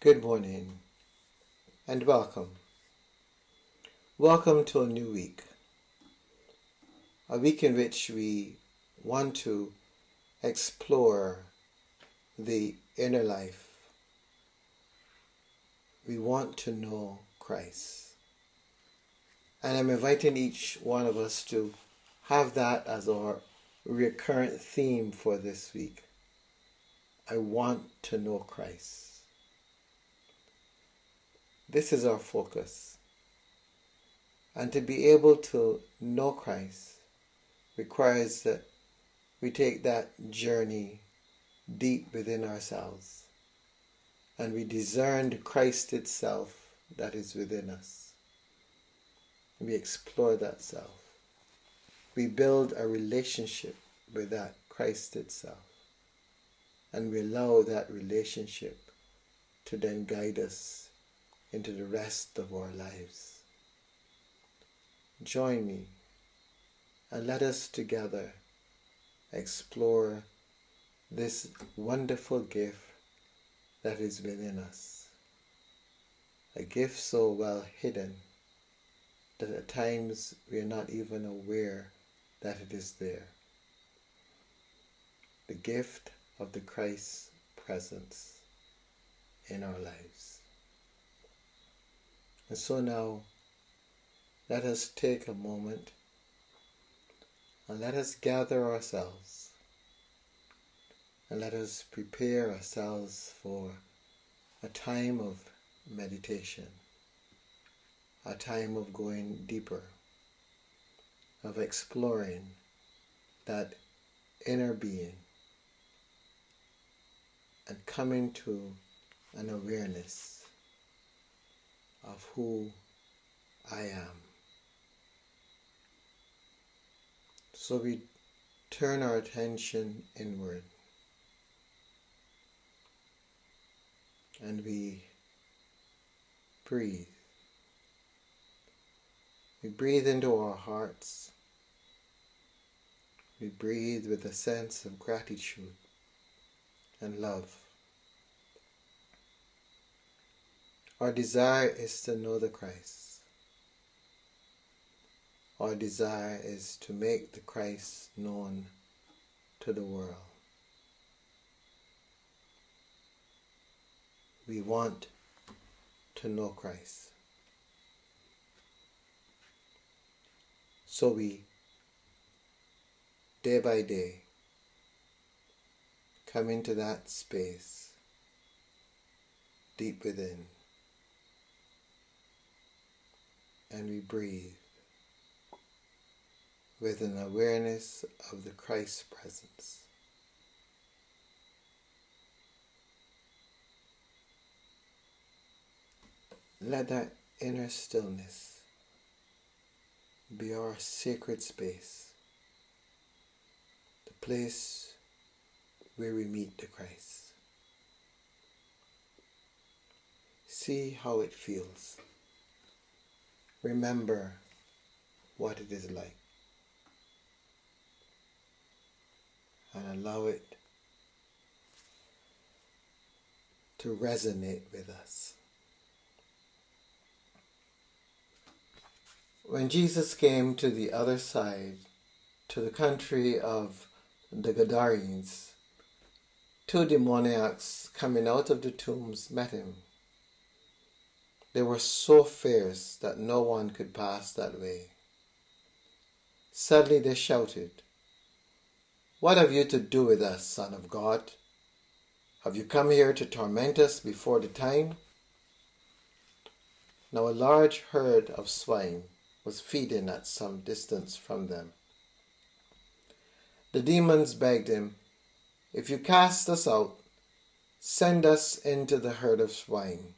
Good morning and welcome. Welcome to a new week. A week in which we want to explore the inner life. We want to know Christ. And I'm inviting each one of us to have that as our recurrent theme for this week. I want to know Christ. This is our focus. And to be able to know Christ requires that we take that journey deep within ourselves and we discern the Christ itself that is within us. We explore that self. We build a relationship with that Christ itself, and we allow that relationship to then guide us into the rest of our lives. Join me and let us together explore this wonderful gift that is within us. A gift so well hidden that at times we are not even aware that it is there. The gift of the Christ presence in our lives. And so now, let us take a moment and let us gather ourselves and let us prepare ourselves for a time of meditation, a time of going deeper, of exploring that inner being and coming to an awareness of who I am. So we turn our attention inward and we breathe. We breathe into our hearts. We breathe with a sense of gratitude and love. Our desire is to know the Christ. Our desire is to make the Christ known to the world. We want to know Christ. So we, day by day, come into that space deep within, and we breathe with an awareness of the Christ presence. Let that inner stillness be our sacred space, the place where we meet the Christ. See how it feels. Remember what it is like. And allow it to resonate with us. When Jesus came to the other side, to the country of the Gadarenes, two demoniacs coming out of the tombs met him. They were so fierce that no one could pass that way. Suddenly they shouted, "What have you to do with us, Son of God? Have you come here to torment us before the time?" Now a large herd of swine was feeding at some distance from them. The demons begged him, "If you cast us out, send us into the herd of swine."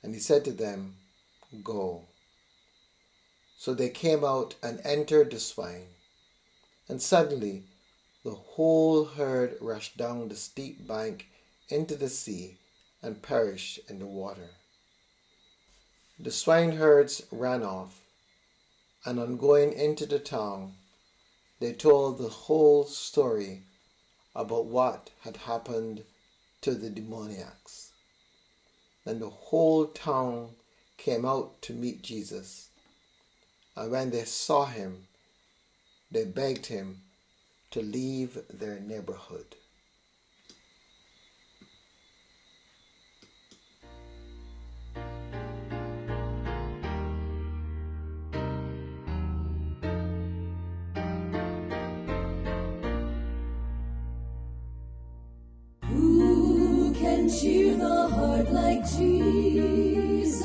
And he said to them, "Go." So they came out and entered the swine, and suddenly the whole herd rushed down the steep bank into the sea and perished in the water. The swineherds ran off, and on going into the town, they told the whole story about what had happened to the demoniacs. and the whole town came out to meet Jesus. And when they saw him, they begged him to leave their neighborhood. Who can cheer the heart like Jesus?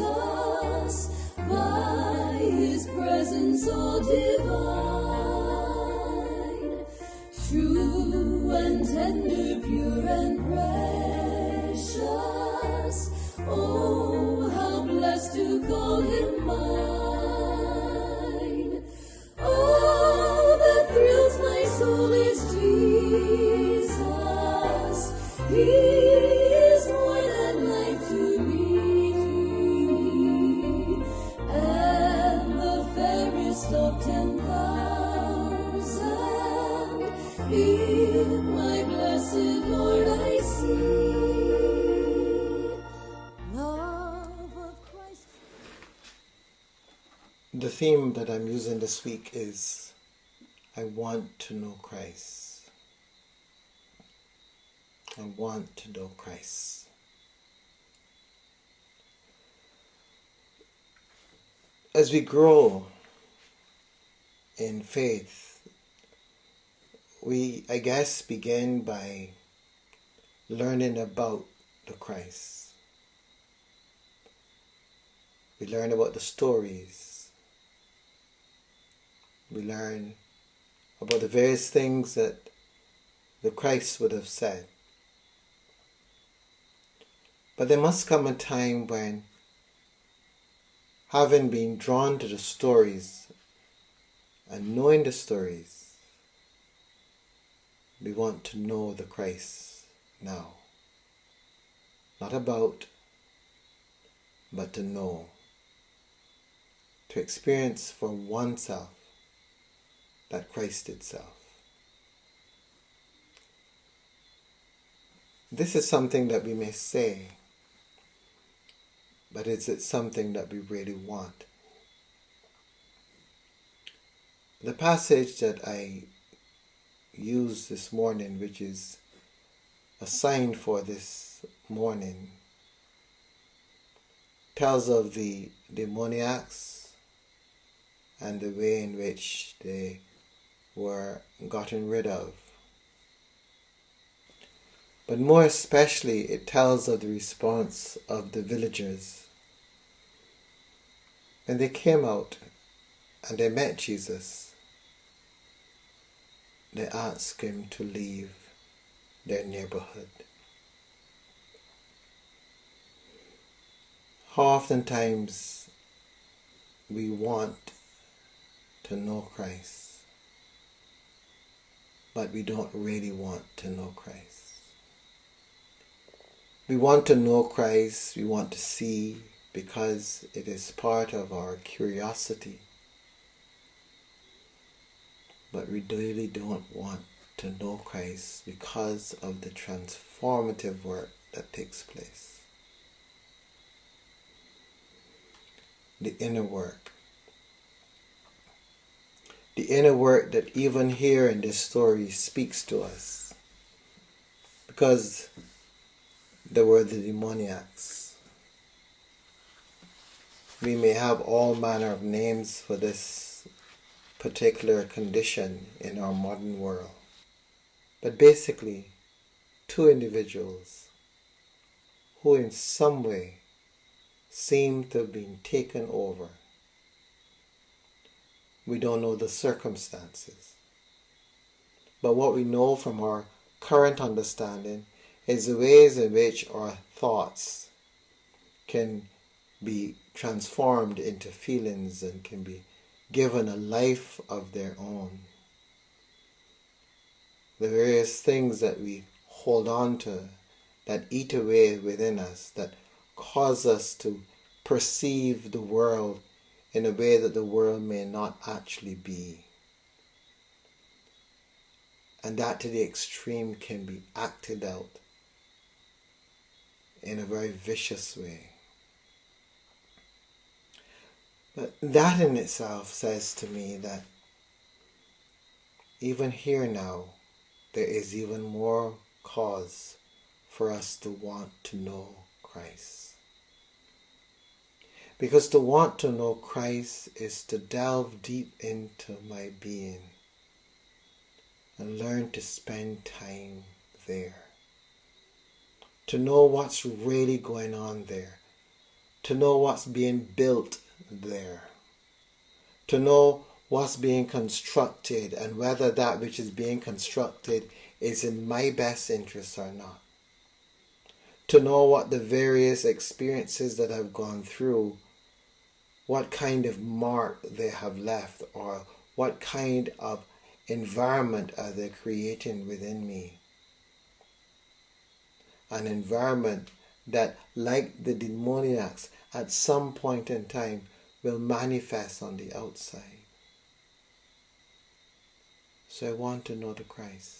By his presence all divine, true and tender, pure and precious. Oh, how blessed to call him mine. Oh, that thrills my soul is Jesus. He is more than life to me, and the fairest of 10,000. In my blessed Lord I see love of Christ. The theme that I'm using this week is I want to know Christ. I want to know Christ. As we grow in faith, we, I guess, begin by learning about the Christ. We learn about the stories. We learn about the various things that the Christ would have said. But there must come a time when, having been drawn to the stories and knowing the stories, we want to know the Christ now. Not about, but to know. To experience for oneself that Christ itself. This is something that we may say, but is it something that we really want? The passage that I used this morning, which is assigned for this morning, tells of the demoniacs and the way in which they were gotten rid of. But more especially, it tells of the response of the villagers. When they came out and they met Jesus, they asked him to leave their neighborhood. How oftentimes we want to know Christ, but we don't really want to know Christ. We want to know Christ, we want to see, because it is part of our curiosity. But we really don't want to know Christ because of the transformative work that takes place. The inner work. The inner work that even here in this story speaks to us. Because there were the demoniacs. We may have all manner of names for this particular condition in our modern world. But basically, two individuals who in some way seem to have been taken over. We don't know the circumstances. But what we know from our current understanding is the ways in which our thoughts can be transformed into feelings and can be given a life of their own. The various things that we hold on to that eat away within us, that cause us to perceive the world in a way that the world may not actually be. And that to the extreme can be acted out in a very vicious way. But that in itself says to me that even here now, there is even more cause for us to want to know Christ. Because to want to know Christ is to delve deep into my being and learn to spend time there. To know what's really going on there. To know what's being built there. To know what's being constructed and whether that which is being constructed is in my best interest or not. To know what the various experiences that I've gone through, what kind of mark they have left, or what kind of environment are they creating within me. An environment that, like the demoniacs, at some point in time will manifest on the outside. So I want to know the Christ.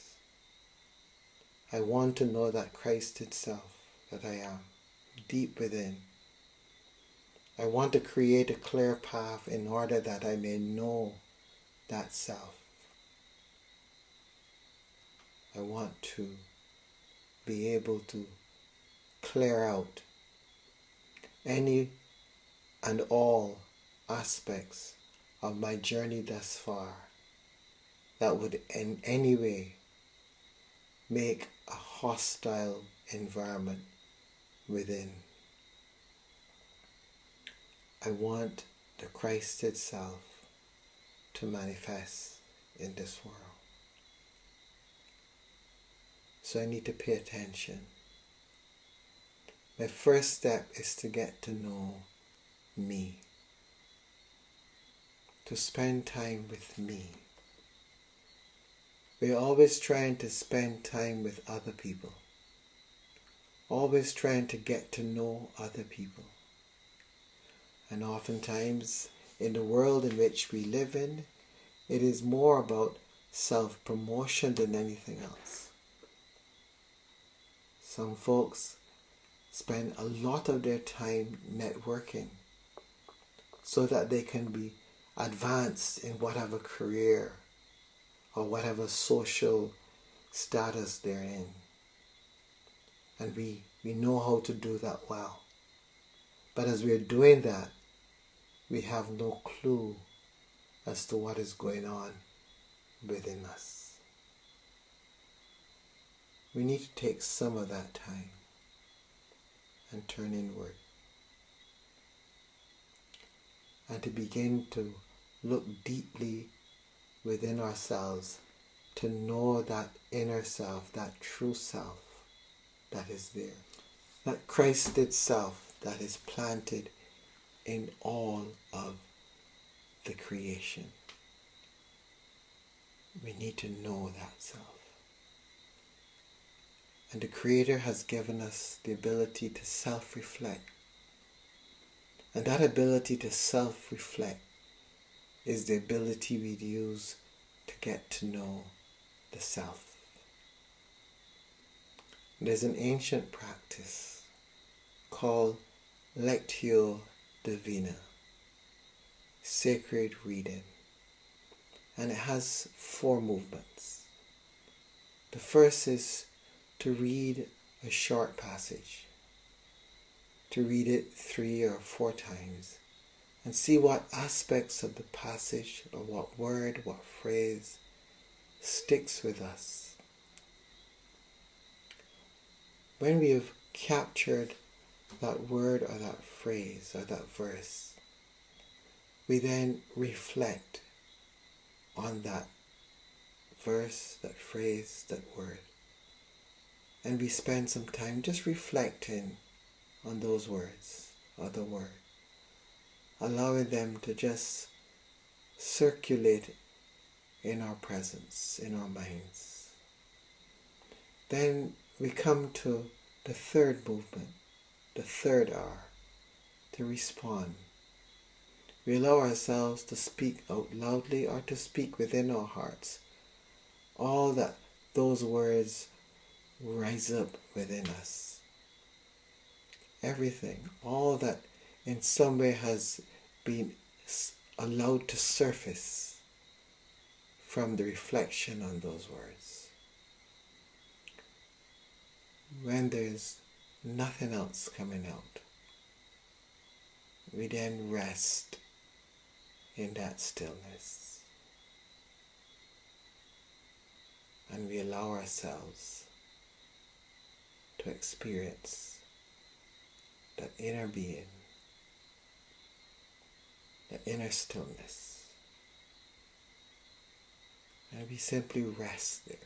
I want to know that Christ itself that I am, deep within. I want to create a clear path in order that I may know that self. I want to be able to clear out any and all aspects of my journey thus far that would in any way make a hostile environment within. I want the Christ itself to manifest in this world. So I need to pay attention. My first step is to get to know me. To spend time with me. We're always trying to spend time with other people. Always trying to get to know other people. And oftentimes, in the world in which we live in, it is more about self-promotion than anything else. Some folks spend a lot of their time networking so that they can be advanced in whatever career or whatever social status they're in. And we know how to do that well. But as we're doing that, we have no clue as to what is going on within us. We need to take some of that time and turn inward. And to begin to look deeply within ourselves to know that inner self, that true self that is there. That Christ itself that is planted in all of the creation. We need to know that self. And the Creator has given us the ability to self-reflect. And that ability to self-reflect is the ability we use to get to know the self. There's an ancient practice called Lectio Divina, sacred reading, and it has 4 movements. The first is to read a short passage, to read it 3 or 4 times and see what aspects of the passage or what word, what phrase sticks with us. When we have captured that word or that phrase or that verse, we then reflect on that verse, that phrase, that word. And we spend some time just reflecting on those words or the word, allowing them to just circulate in our presence, in our minds. Then we come to the third movement, the third R, to respond. We allow ourselves to speak out loudly or to speak within our hearts. All that those words rise up within us. everything, all that in some way has been allowed to surface from the reflection on those words. When there's nothing else coming out, we then rest in that stillness, and we allow ourselves to experience that inner being, that inner stillness, and we simply rest there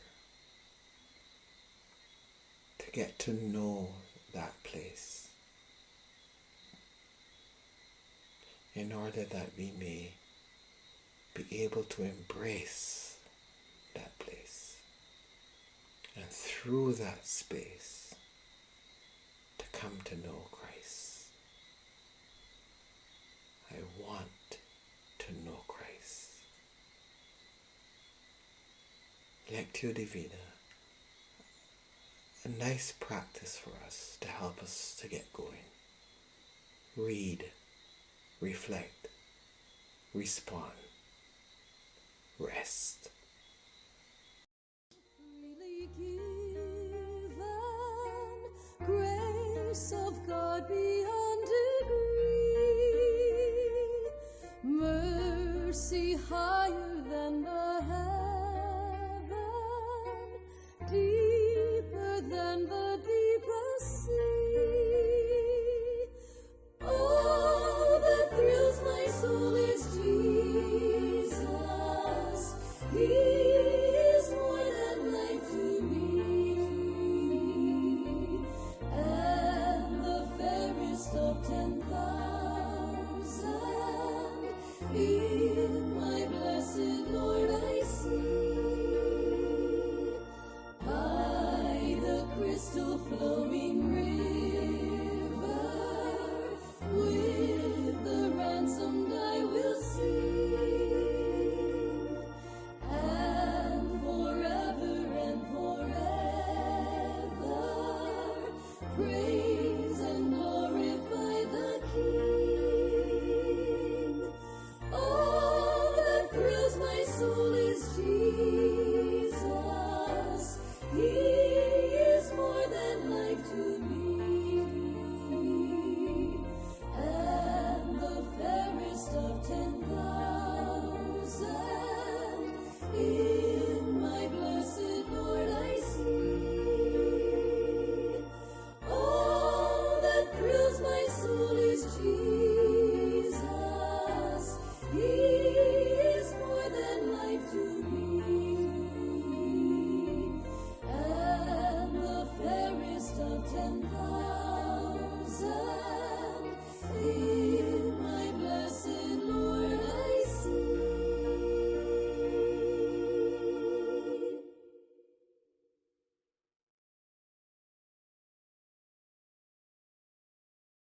to get to know that place, in order that we may be able to embrace that place, and through that space to come to know Christ. I want to know Christ. Lectio Divina, a nice practice for us to help us to get going. Read, reflect, respond, rest. Freely given, grace of God beyond degree, mercy higher than the heaven, deeper than the deepest sea. All that thrills my soul is Jesus. He is more than life to me, and the fairest of 10,000 in my blessed Lord I see. By the crystal flowing river, with the ransomed I will sing, and forever praise and glorify the King. All that thrills my soul is Jesus. He is more than life to me, and the fairest of 10,000 in my blessed Lord I see. All that thrills my soul